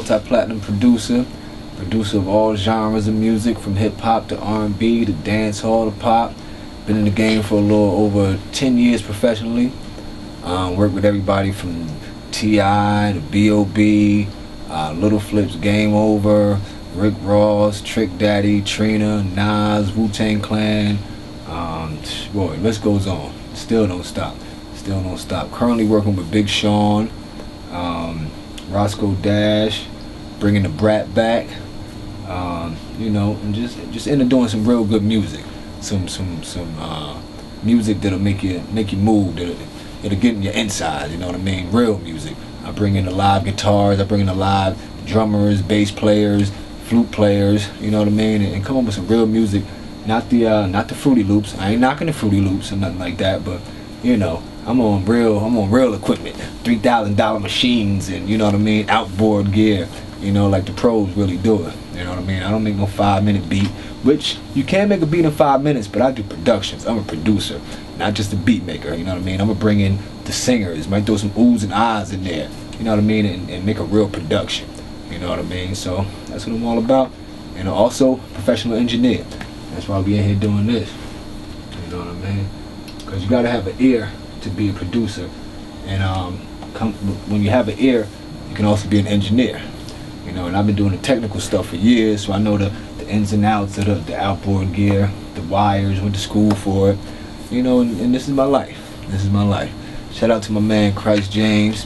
multi-platinum producer. Producer of all genres of music, from hip-hop to R&B to dancehall to pop. Been in the game for a little over 10 years professionally. Worked with everybody from T.I. to B.O.B., Little Flips, Game Over, Rick Ross, Trick Daddy, Trina, Nas, Wu-Tang Clan. Boy, list goes on. Still don't stop. Still don't stop. Currently working with Big Sean, Roscoe Dash, bringing the Brat back. You know, and just into doing some real good music. Some music that'll make you move. It'll get in your insides. You know what I mean? Real music. I bring in the live guitars. I bring in the live drummers, bass players, flute players. You know what I mean? And come up with some real music. Not the Fruity Loops. I ain't knocking the Fruity Loops or nothing like that. But you know, I'm on real equipment. $3,000 machines, and you know what I mean? Outboard gear. You know, like the pros really do it. You know what I mean? I don't make no 5-minute beat, which you can make a beat in 5 minutes, but I do productions. I'm a producer, not just a beat maker. You know what I mean? I'm gonna bring in the singers, might throw some oohs and ahs in there. You know what I mean? And make a real production. You know what I mean? So that's what I'm all about. And also professional engineer. That's why we in here doing this. You know what I mean? Because you gotta have an ear to be a producer, and when you have an ear, you can also be an engineer. You know, and I've been doing the technical stuff for years, so I know the ins and outs of the outboard gear, the wires, went to school for it. You know, and this is my life. This is my life. Shout out to my man Christ James,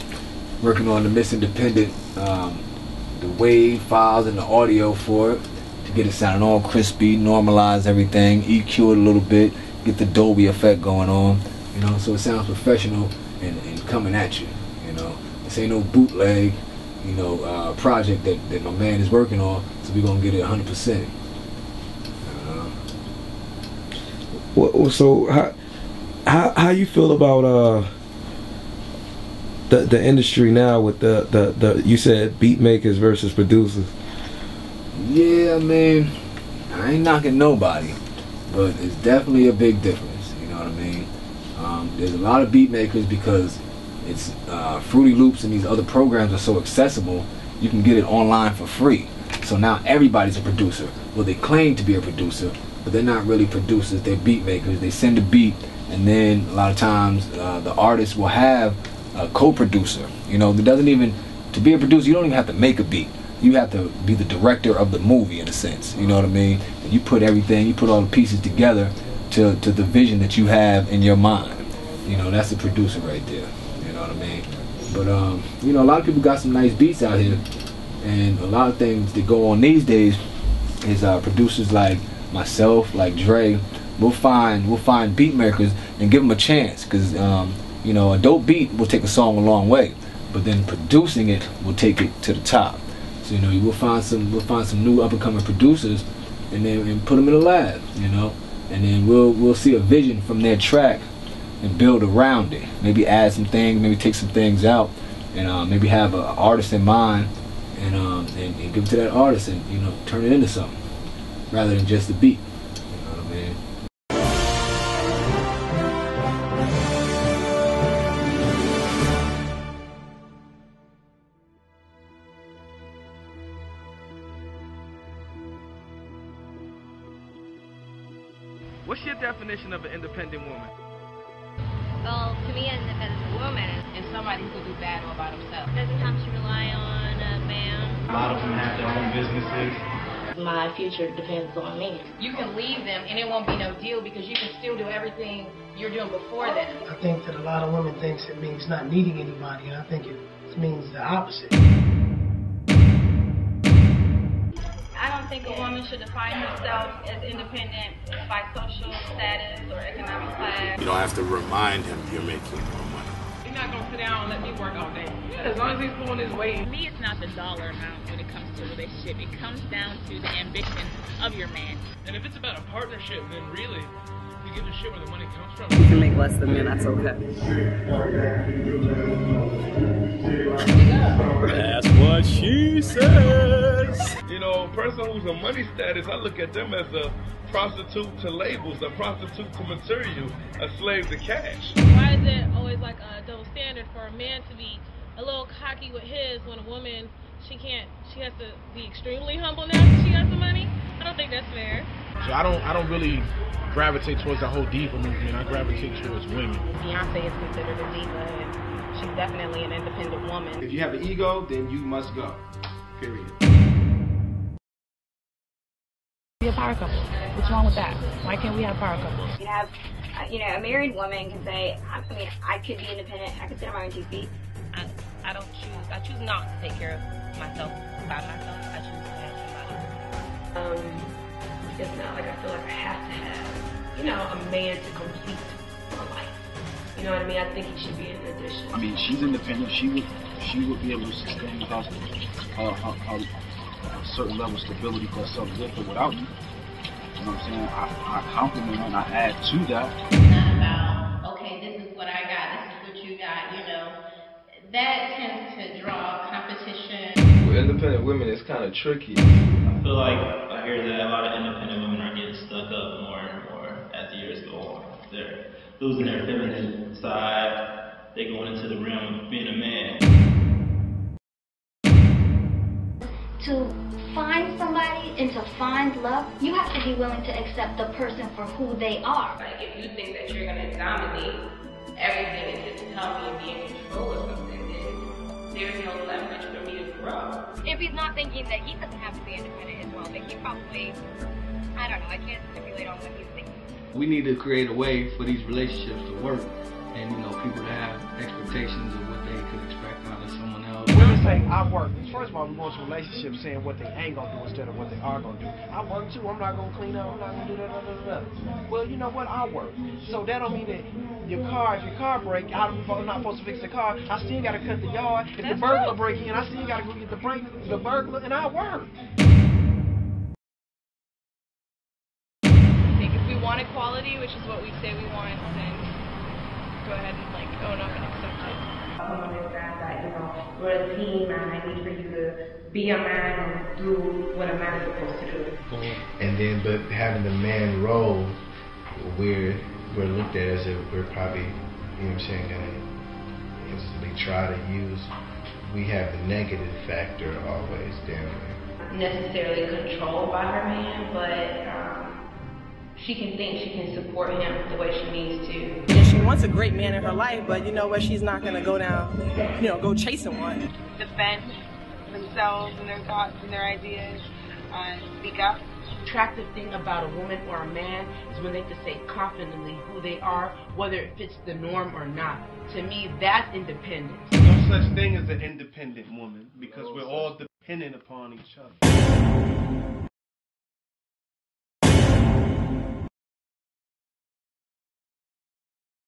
working on the Miss Independent, the wave files and the audio for it, to get it sounding all crispy, normalize everything, EQ it a little bit, get the Dolby effect going on. You know, so it sounds professional and coming at you. You know, this ain't no bootleg, you know, project that my man is working on, so we're gonna get it 100%. Well, so how you feel about the industry now with the you said beat makers versus producers? Yeah, I mean, I ain't knocking nobody, but it's definitely a big difference. You know what I mean? There's a lot of beat makers because it's Fruity Loops and these other programs are so accessible. You can get it online for free. So now everybody's a producer. Well, they claim to be a producer, but they're not really producers. They're beat makers. They send a beat, and then a lot of times the artist will have a co-producer. You know, it doesn't even, to be a producer, you don't even have to make a beat. You have to be the director of the movie in a sense. You know what I mean? And you put everything, you put all the pieces together to the vision that you have in your mind. You know, that's a producer right there. You know what I mean? But you know, a lot of people got some nice beats out here, and a lot of things that go on these days is producers like myself, like Dre. We'll find beat makers and give them a chance, because you know, a dope beat will take a song a long way, but then producing it will take it to the top. So you know, we'll find some new up and coming producers, and put them in the lab. You know, and then we'll see a vision from their track and build around it. Maybe add some things, maybe take some things out, and maybe have an artist in mind, and give it to that artist, and you know, turn it into something rather than just a beat. You know what I mean? What's your definition of an independent woman? Well, to me, an independent woman is somebody who can do bad all by themselves. Doesn't have to rely on a man. A lot of them have their own businesses. My future depends on me. You can leave them and it won't be no deal because you can still do everything you're doing before them. I think that a lot of women thinks it means not needing anybody, and I think it means the opposite. I don't think a woman should define herself as independent by social status or economic class. You don't have to remind him you're making more money. You're not going to sit down and let me work all day. Yeah, as long as he's pulling his weight. For me, it's not the dollar amount when it comes to a relationship. It comes down to the ambition of your man. And if it's about a partnership, then really, you give a shit where the money comes from. You can make less than me, that's okay. That's what she says. You know, a person who's a money status, I look at them as a prostitute to labels, a prostitute to material, a slave to cash. Why is it always like a double standard for a man to be a little cocky with his when a woman she has to be extremely humble now that she has the money. I don't think that's fair. So I don't really gravitate towards the whole diva movement. I gravitate towards women. Beyonce is considered a diva, and she's definitely an independent woman. If you have an ego, then you must go. Period. Be a power couple. What's wrong with that? Why can't we have power couples? You have, a married woman can say, I could be independent. I could sit on my own 2 feet. I don't choose. I choose not to take care of myself by myself. I choose to have somebody. It's not like I feel like I have to have, a man to complete my life. You know what I mean? I think he should be an addition. I mean, she's independent. She would be able to sustain a certain level of stability for herself without me. You know what I'm saying? I compliment her and I add to that. Not about, okay, this is what I got, this is what you got, That tends to draw competition. With independent women, it's kind of tricky. I feel like I hear that a lot of independent women are getting stuck up more and more as the years go on. They're losing their feminine side. They're going into the realm of being a man. To find somebody and to find love, you have to be willing to accept the person for who they are. Like, if you think that you're going to dominate everything and just tell me and be in control of something, then there's no leverage for me to grow. If he's not thinking that he doesn't have to be independent as well, then he probably, I don't know, I can't stipulate on what he's thinking. We need to create a way for these relationships to work, and people to have expectations of what they could expect out of someone else. Women say, I work. First of all, we go into relationships saying what they ain't gonna do instead of what they are gonna do. I work too, I'm not gonna clean up, I'm not gonna do that. Well, you know what, I work. So that don't mean that if your car breaks, I'm not supposed to fix the car, I still gotta cut the yard. If the burglar break in, I still gotta go get the burglar, and I work. I think if we want equality, which is what we say we want, then go ahead and own up and accept it. Come on this side, we're a team, and I need for you to be a man and do what a man is supposed to do. And then, but having the man role, we're looked at as if we're probably, gonna instantly try to use. We have the negative factor always down there. Necessarily controlled by her man, but she can think she can support him the way she needs to. Yeah, she wants a great man in her life, but you know what? She's not going to go down, go chasing one. Defend themselves and their thoughts and their ideas and speak up. The attractive thing about a woman or a man is when they can say confidently who they are, whether it fits the norm or not. To me, that's independence. No such thing as an independent woman because we're all dependent upon each other.